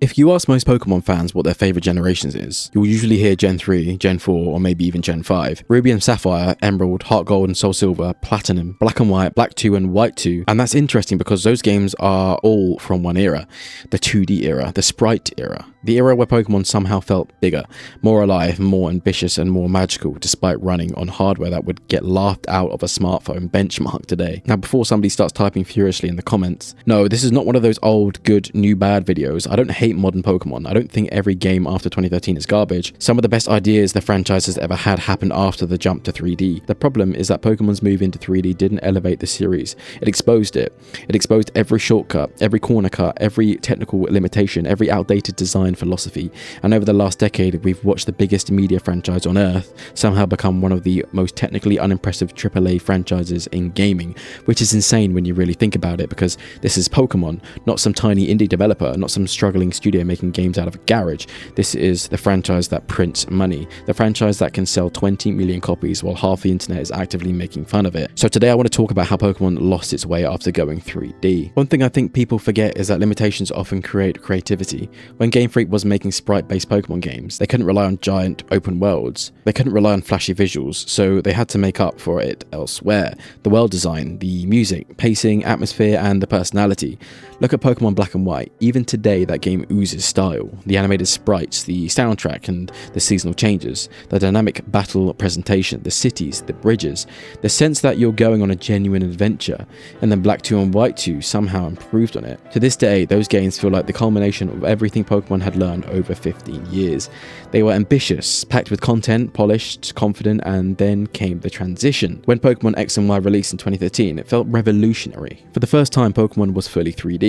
If you ask most Pokemon fans what their favourite generations is, you'll usually hear Gen 3, Gen 4, or maybe even Gen 5. Ruby and Sapphire, Emerald, Heart Gold and Soul Silver, Platinum, Black and White, Black 2 and White 2. And that's interesting because those games are all from one era. The 2D era, the Sprite era. The era where Pokemon somehow felt bigger, more alive, more ambitious and more magical, despite running on hardware that would get laughed out of a smartphone benchmark today. Now, before somebody starts typing furiously in the comments, no, this is not one of those old, good, new, bad videos. I don't hate modern Pokemon. I don't think every game after 2013 is garbage. Some of the best ideas the franchise has ever had happened after the jump to 3D. The problem is that Pokemon's move into 3D didn't elevate the series. It exposed it. It exposed every shortcut, every corner cut, every technical limitation, every outdated design philosophy. And over the last decade, we've watched the biggest media franchise on earth somehow become one of the most technically unimpressive AAA franchises in gaming, which is insane when you really think about it, because this is Pokemon, not some tiny indie developer, not some struggling studio making games out of a garage. This is the franchise that prints money, the franchise that can sell 20 million copies while half the internet is actively making fun of it. So today I want to talk about how Pokemon lost its way after going 3D. One thing I think people forget is that limitations often create creativity. When Game Freak was making sprite-based Pokemon games, they couldn't rely on giant open worlds. They couldn't rely on flashy visuals, so they had to make up for it elsewhere. The world design, the music, pacing, atmosphere, and the personality. Look at Pokemon Black and White. Even today, that game oozes style. The animated sprites, the soundtrack, and the seasonal changes, the dynamic battle presentation, the cities, the bridges, the sense that you're going on a genuine adventure. And then Black 2 and White 2 somehow improved on it. To this day, those games feel like the culmination of everything Pokemon had learned over 15 years. They were ambitious, packed with content, polished, confident, and then came the transition. When Pokemon X and Y released in 2013, it felt revolutionary. For the first time, Pokemon was fully 3D.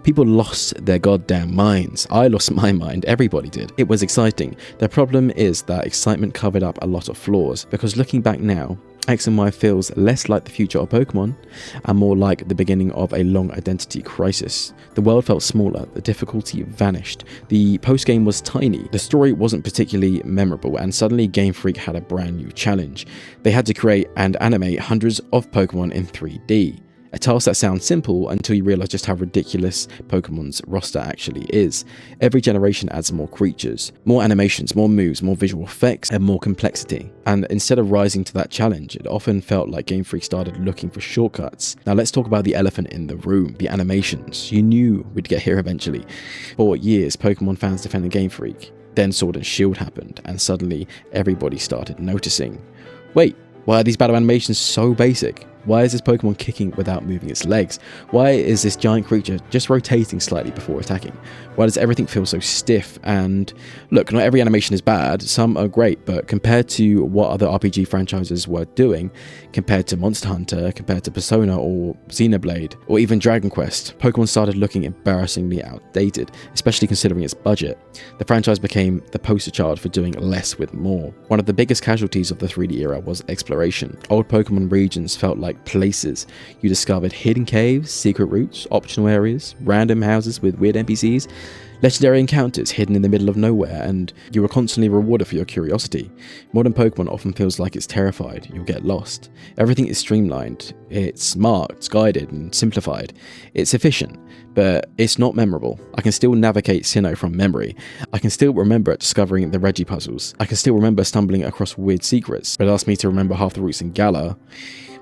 People lost their goddamn minds. I lost my mind, everybody did. It was exciting. The problem is that excitement covered up a lot of flaws, because looking back now, X and Y feels less like the future of Pokemon and more like the beginning of a long identity crisis. The world felt smaller, the difficulty vanished, the post-game was tiny, the story wasn't particularly memorable, and suddenly Game Freak had a brand new challenge. They had to create and animate hundreds of Pokemon in 3D. A task that sounds simple until you realize just how ridiculous Pokemon's roster actually is. Every generation adds more creatures, more animations, more moves, more visual effects, and more complexity. And instead of rising to that challenge, it often felt like Game Freak started looking for shortcuts. Now let's talk about the elephant in the room, the animations. You knew we'd get here eventually. For years, Pokemon fans defended Game Freak. Then Sword and Shield happened, and suddenly everybody started noticing. Wait, why are these battle animations so basic? Why is this Pokemon kicking without moving its legs? Why is this giant creature just rotating slightly before attacking? Why does everything feel so stiff? And look, not every animation is bad, some are great, but compared to what other RPG franchises were doing, compared to Monster Hunter, compared to Persona or Xenoblade, or even Dragon Quest, Pokemon started looking embarrassingly outdated, especially considering its budget. The franchise became the poster child for doing less with more. One of the biggest casualties of the 3D era was exploration. Old Pokemon regions felt like places. You discovered hidden caves, secret routes, optional areas, random houses with weird NPCs, legendary encounters hidden in the middle of nowhere, and you were constantly rewarded for your curiosity. Modern Pokemon often feels like it's terrified you'll get lost. Everything is streamlined, it's marked, guided, and simplified. It's efficient, but it's not memorable. I can still navigate Sinnoh from memory. I can still remember discovering the Reggie puzzles. I can still remember stumbling across weird secrets, but ask me to remember half the routes in Galar,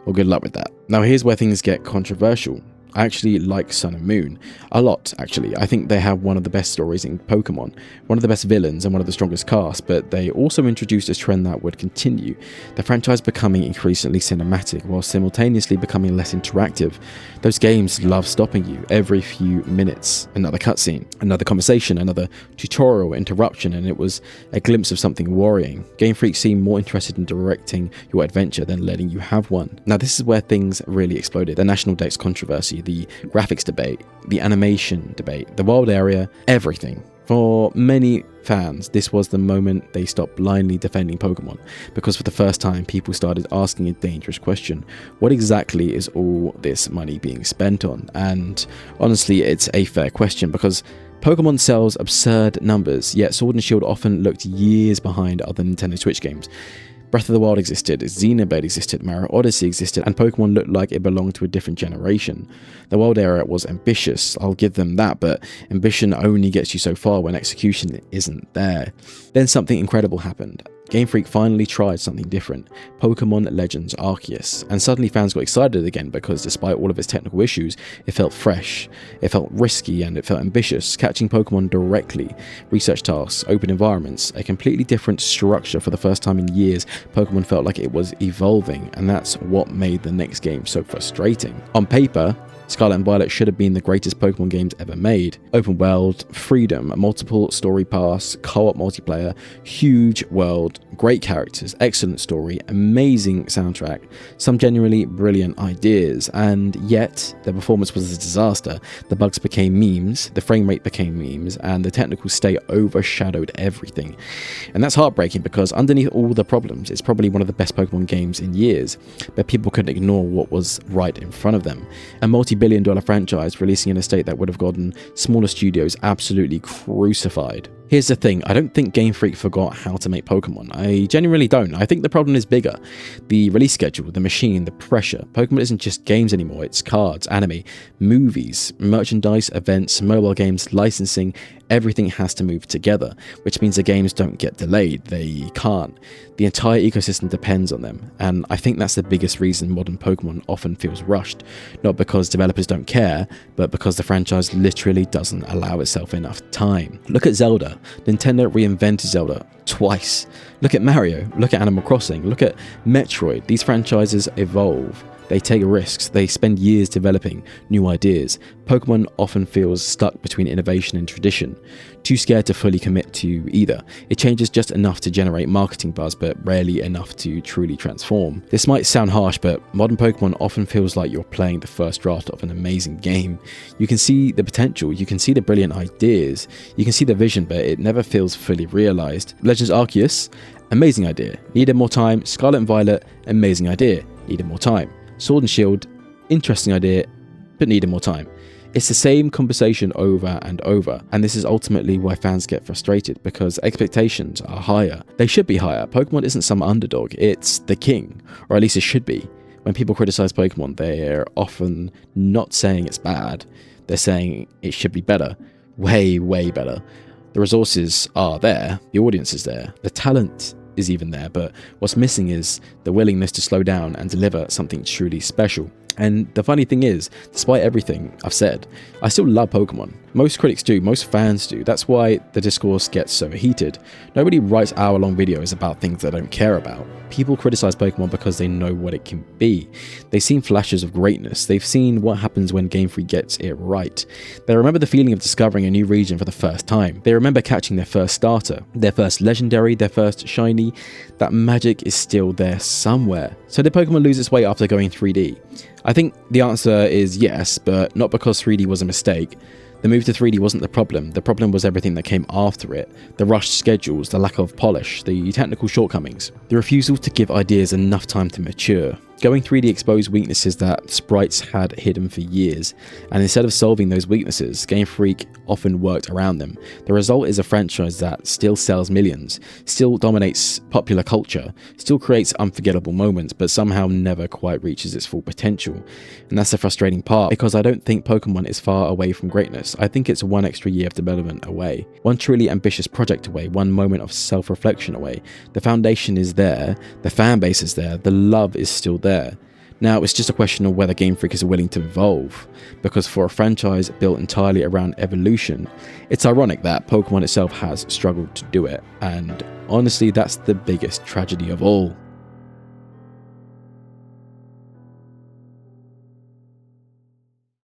well, good luck with that. Now here's where things get controversial. I actually like Sun and Moon a lot, actually. I think they have one of the best stories in Pokemon, one of the best villains and one of the strongest casts, but they also introduced a trend that would continue, the franchise becoming increasingly cinematic while simultaneously becoming less interactive. Those games love stopping you every few minutes. Another cutscene, another conversation, another tutorial interruption, and it was a glimpse of something worrying. Game Freak seemed more interested in directing your adventure than letting you have one. Now this is where things really exploded. The National Dex controversy, the graphics debate, the animation debate, the wild area, everything. For many fans, this was the moment they stopped blindly defending Pokemon, because for the first time people started asking a dangerous question. What exactly is all this money being spent on? And honestly, it's a fair question, because Pokemon sells absurd numbers, yet Sword and Shield often looked years behind other Nintendo Switch games. Breath of the Wild existed, Xenoblade existed, Mario Odyssey existed, and Pokemon looked like it belonged to a different generation. The Wild era was ambitious, I'll give them that, but ambition only gets you so far when execution isn't there. Then something incredible happened. Game Freak finally tried something different, Pokémon Legends Arceus, and suddenly fans got excited again because despite all of its technical issues, it felt fresh, it felt risky, and it felt ambitious, catching Pokémon directly, research tasks, open environments, a completely different structure. For the first time in years, Pokémon felt like it was evolving, and that's what made the next game so frustrating. On paper, Scarlet and Violet should have been the greatest Pokemon games ever made. Open world, freedom, multiple story paths, co-op multiplayer, huge world, great characters, excellent story, amazing soundtrack, some genuinely brilliant ideas, and yet the performance was a disaster. The bugs became memes, the frame rate became memes, and the technical state overshadowed everything. And that's heartbreaking because underneath all the problems, it's probably one of the best Pokemon games in years, but people couldn't ignore what was right in front of them. A multi-billion-dollar franchise releasing in a state that would have gotten smaller studios absolutely crucified. Here's the thing, I don't think Game Freak forgot how to make Pokemon. I genuinely don't. I think the problem is bigger. The release schedule, the machine, the pressure. Pokemon isn't just games anymore, it's cards, anime, movies, merchandise, events, mobile games, licensing. Everything has to move together, which means the games don't get delayed. They can't. The entire ecosystem depends on them, and I think that's the biggest reason modern Pokemon often feels rushed. Not because developers don't care, but because the franchise literally doesn't allow itself enough time. Look at Zelda. Nintendo reinvented Zelda twice. Look at Mario, look at Animal Crossing, look at Metroid. These franchises evolve. They take risks, they spend years developing new ideas. Pokemon often feels stuck between innovation and tradition, too scared to fully commit to either. It changes just enough to generate marketing buzz, but rarely enough to truly transform. This might sound harsh, but modern Pokemon often feels like you're playing the first draft of an amazing game. You can see the potential, you can see the brilliant ideas, you can see the vision, but it never feels fully realized. Legends Arceus, amazing idea, needed more time. Scarlet and Violet, amazing idea, needed more time. Sword and Shield, interesting idea, but needed more time. It's the same conversation over and over, and this is ultimately why fans get frustrated, because expectations are higher. They should be higher. Pokemon isn't some underdog, it's the king, or at least it should be. When people criticize Pokemon, they're often not saying it's bad, they're saying it should be better. Way, way better. The resources are there, the audience is there, the talent is even there, but what's missing is the willingness to slow down and deliver something truly special. And the funny thing is, despite everything I've said, I still love Pokemon. Most critics do, most fans do. That's why the discourse gets so heated. Nobody writes hour-long videos about things they don't care about. People criticize Pokemon because they know what it can be. They've seen flashes of greatness. They've seen what happens when Game Freak gets it right. They remember the feeling of discovering a new region for the first time. They remember catching their first starter, their first legendary, their first shiny. That magic is still there somewhere. So did Pokemon lose its way after going 3D? I think the answer is yes, but not because 3D was a mistake. The move to 3D wasn't the problem was everything that came after it. The rushed schedules, the lack of polish, the technical shortcomings, the refusal to give ideas enough time to mature. Going 3D exposed weaknesses that sprites had hidden for years, and instead of solving those weaknesses, Game Freak often worked around them. The result is a franchise that still sells millions, still dominates popular culture, still creates unforgettable moments, but somehow never quite reaches its full potential. And that's the frustrating part, because I don't think Pokemon is far away from greatness. I think it's one extra year of development away, one truly ambitious project away, one moment of self-reflection away. The foundation is there, the fan base is there, the love is still there. Now it's just a question of whether Game Freak is willing to evolve, because for a franchise built entirely around evolution, it's ironic that Pokemon itself has struggled to do it, and honestly that's the biggest tragedy of all.